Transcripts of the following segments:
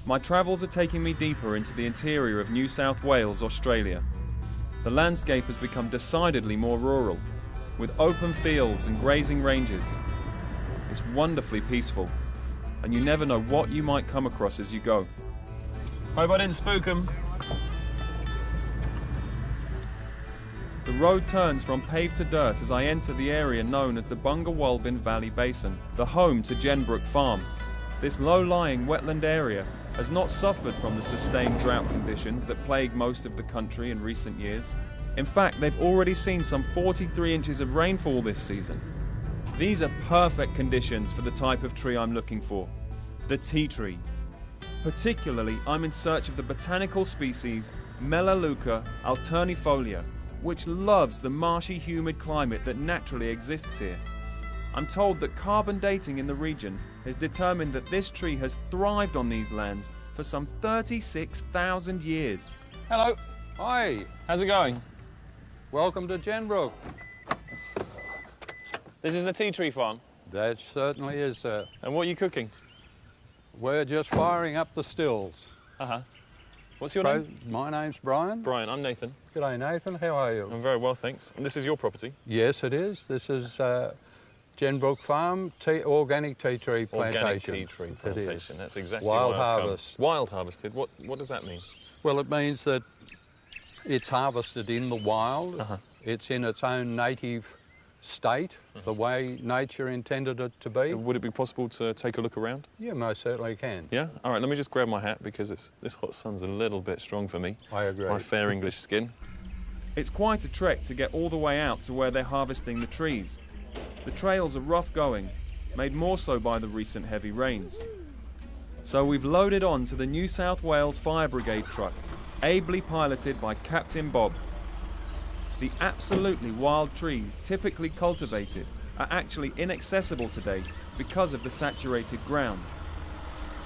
My travels are taking me deeper into the interior of New South Wales, Australia. The landscape has become decidedly more rural, with open fields and grazing ranges. It's wonderfully peaceful, and you never know what you might come across as you go. Hope I didn't spook 'em. The road turns from paved to dirt as I enter the area known as the Bunga Valley Basin, the home to Jenbrook Farm. This low-lying wetland area has not suffered from the sustained drought conditions that plague most of the country in recent years. In fact, they've already seen some 43 inches of rainfall this season. These are perfect conditions for the type of tree I'm looking for, the tea tree. Particularly, I'm in search of the botanical species Melaleuca alternifolia, which loves the marshy, humid climate that naturally exists here. I'm told that carbon dating in the region has determined that this tree has thrived on these lands for some 36,000 years. Hello. Hi, How's it going? welcome to Jenbrook. This is the tea tree farm. That certainly is, sir. And what are you cooking? We're just firing up the stills. Uh-huh. What's your name? My name's Bryan. Brian, I'm Nathan. G'day, Nathan. How are you? I'm very well, thanks. And this is your property? Yes, it is. This is Jenbrook Farm, organic tea tree plantation. Organic tea tree plantation. It is. That's exactly Wild why I've come. harvest. Wild harvested. What does that mean? Well, it means that it's harvested in the wild. Uh-huh. It's in its own native state, the way nature intended it to be. Would it be possible to take a look around? You most certainly can. Yeah? All right, let me just grab my hat because this hot sun's a little bit strong for me. I agree. My fair English skin. It's quite a trek to get all the way out to where they're harvesting the trees. The trails are rough going, made more so by the recent heavy rains. So we've loaded on to the New South Wales Fire Brigade truck, ably piloted by Captain Bob. The absolutely wild trees typically cultivated are actually inaccessible today because of the saturated ground.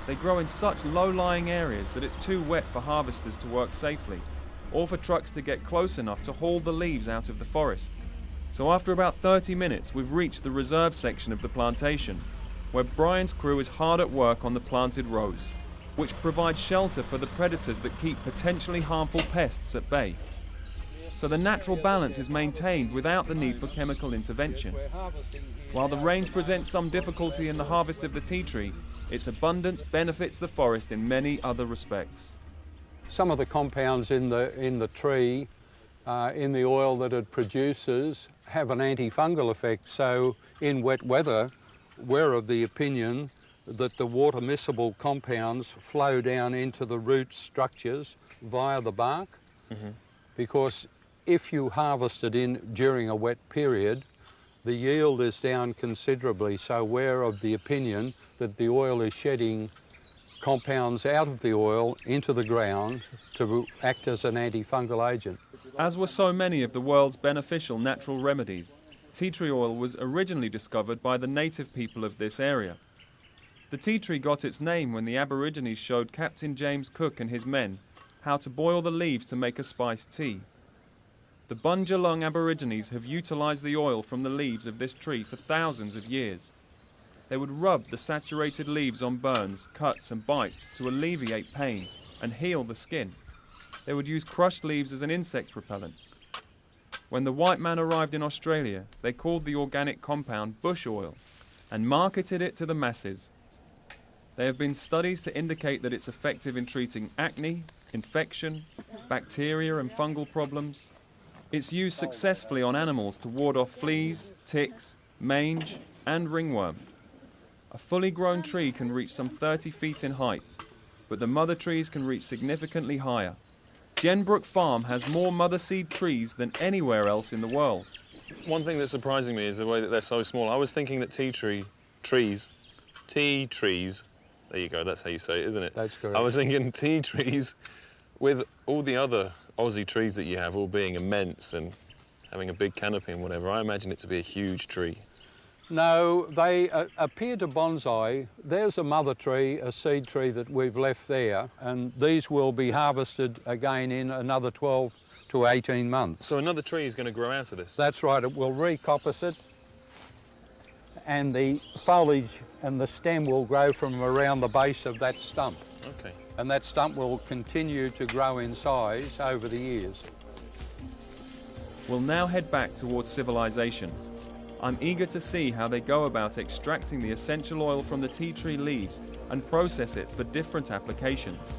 They grow in such low-lying areas that it's too wet for harvesters to work safely, or for trucks to get close enough to haul the leaves out of the forest. So after about 30 minutes, we've reached the reserve section of the plantation, where Bryan's crew is hard at work on the planted rows, which provide shelter for the predators that keep potentially harmful pests at bay. So the natural balance is maintained without the need for chemical intervention. While the rains present some difficulty in the harvest of the tea tree, its abundance benefits the forest in many other respects. Some of the compounds in the tree, in the oil that it produces, have an antifungal effect. So in wet weather, we're of the opinion that the water miscible compounds flow down into the root structures via the bark, because if you harvest it during a wet period, the yield is down considerably. So we're of the opinion that the oil is shedding compounds out of the oil into the ground to act as an antifungal agent. As were so many of the world's beneficial natural remedies, tea tree oil was originally discovered by the native people of this area. The tea tree got its name when the Aborigines showed Captain James Cook and his men how to boil the leaves to make a spiced tea. The Bunjalung Aborigines have utilised the oil from the leaves of this tree for thousands of years. They would rub the saturated leaves on burns, cuts and bites to alleviate pain and heal the skin. They would use crushed leaves as an insect repellent. When the white man arrived in Australia, they called the organic compound bush oil and marketed it to the masses. There have been studies to indicate that it's effective in treating acne, infection, bacteria and fungal problems. It's used successfully on animals to ward off fleas, ticks, mange and ringworm. A fully grown tree can reach some 30 feet in height, but the mother trees can reach significantly higher. Jenbrook Farm has more mother seed trees than anywhere else in the world. One thing that's surprising me is the way that they're so small. I was thinking that tea trees, there you go, that's how you say it, isn't it? That's correct. I was thinking tea trees with all the other Aussie trees that you have all being immense and having a big canopy and whatever. I imagine it to be a huge tree. No, they appear to bonsai. There's a mother tree, a seed tree that we've left there, and these will be harvested again in another 12 to 18 months. So another tree is going to grow out of this? That's right, it will recoppice it, and the foliage and the stem will grow from around the base of that stump. Okay. And that stump will continue to grow in size over the years. We'll now head back towards civilization. I'm eager to see how they go about extracting the essential oil from the tea tree leaves and process it for different applications.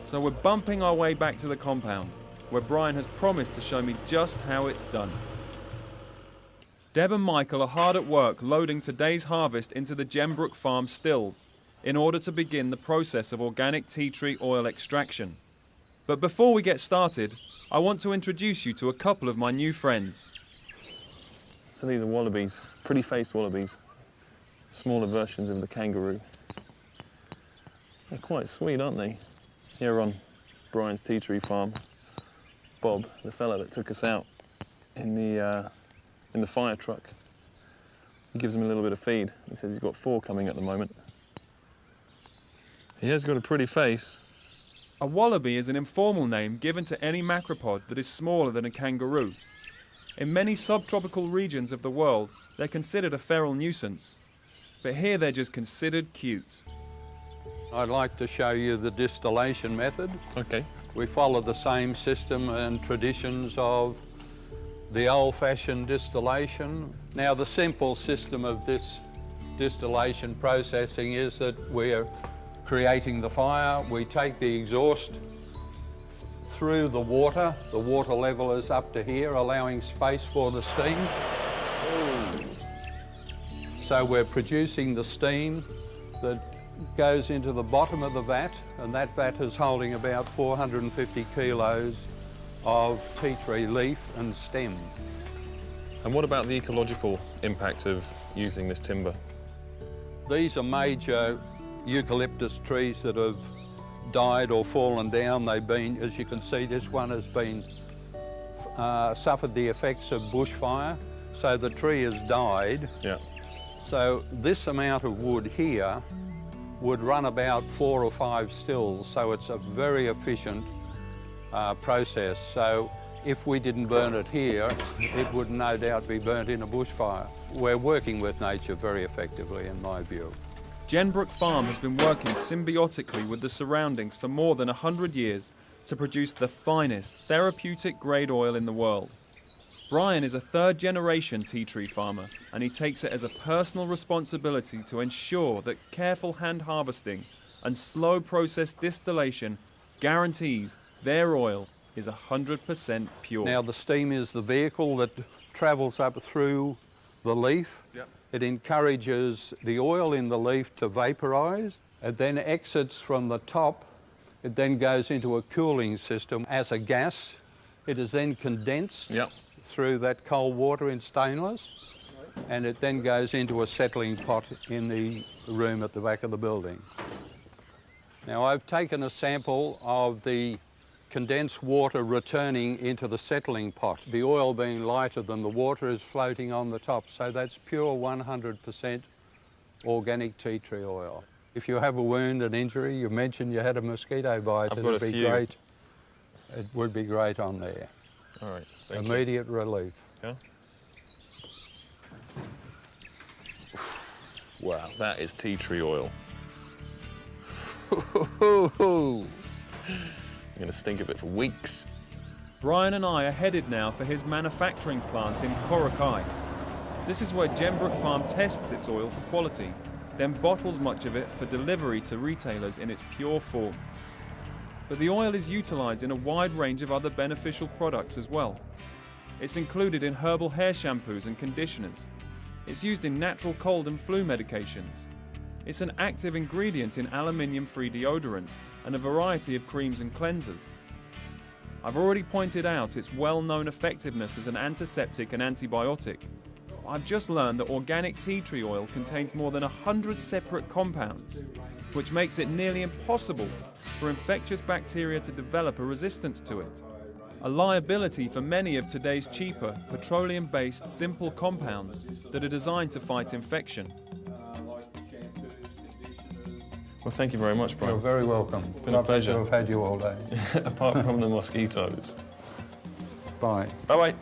So we're bumping our way back to the compound, where Bryan has promised to show me just how it's done. Deb and Michael are hard at work loading today's harvest into the Jenbrook Farm stills in order to begin the process of organic tea tree oil extraction. But before we get started, I want to introduce you to a couple of my new friends. So these are wallabies, pretty-faced wallabies, smaller versions of the kangaroo. They're quite sweet, aren't they? Here on Bryan's tea tree farm, Bob, the fella that took us out in the fire truck, he gives them a little bit of feed. He says he's got 4 coming at the moment. He has got a pretty face. A wallaby is an informal name given to any macropod that is smaller than a kangaroo. In many subtropical regions of the world, they're considered a feral nuisance. But here they're just considered cute. I'd like to show you the distillation method. Okay. We follow the same system and traditions of the old-fashioned distillation. Now, the simple system of this distillation processing is that we're creating the fire. We take the exhaust through the water. The water level is up to here, allowing space for the steam. So we're producing the steam that goes into the bottom of the vat, and that vat is holding about 450 kilos of tea tree leaf and stem. And what about the ecological impact of using this timber? These are major eucalyptus trees that have died or fallen down. They've been, as you can see, this one has been suffered the effects of bushfire, so the tree has died. Yeah. So this amount of wood here would run about 4 or 5 stills, so it's a very efficient process. So if we didn't burn it here, it would no doubt be burnt in a bushfire. We're working with nature very effectively, in my view. Jenbrook Farm has been working symbiotically with the surroundings for more than 100 years to produce the finest therapeutic grade oil in the world. Bryan is a 3rd-generation tea tree farmer, and he takes it as a personal responsibility to ensure that careful hand harvesting and slow process distillation guarantees their oil is 100% pure. Now, the steam is the vehicle that travels up through the leaf. Yep. It encourages the oil in the leaf to vaporise. It then exits from the top. It then goes into a cooling system as a gas. It is then condensed through that cold water in stainless, and it then goes into a settling pot in the room at the back of the building. Now, I've taken a sample of the condensed water returning into the settling pot. The oil being lighter than the water is floating on the top, so that's pure 100% organic tea tree oil. If you have a wound, an injury, you mentioned you had a mosquito bite, I've got a few. great. It would be great on there. All right, thank you. Immediate relief. Yeah. Wow, that is tea tree oil. I'm going to stink of it for weeks. Bryan and I are headed now for his manufacturing plant in Korakai. This is where Jenbrook Farm tests its oil for quality, then bottles much of it for delivery to retailers in its pure form. But the oil is utilised in a wide range of other beneficial products as well. It's included in herbal hair shampoos and conditioners. It's used in natural cold and flu medications. It's an active ingredient in aluminium-free deodorant and a variety of creams and cleansers. I've already pointed out its well-known effectiveness as an antiseptic and antibiotic. I've just learned that organic tea tree oil contains more than 100 separate compounds, which makes it nearly impossible for infectious bacteria to develop a resistance to it. A liability for many of today's cheaper, petroleum-based simple compounds that are designed to fight infection. Well, thank you very much, Bryan. You're very welcome. It's been a pleasure. To have had you all day. Apart from the mosquitoes. Bye. Bye-bye.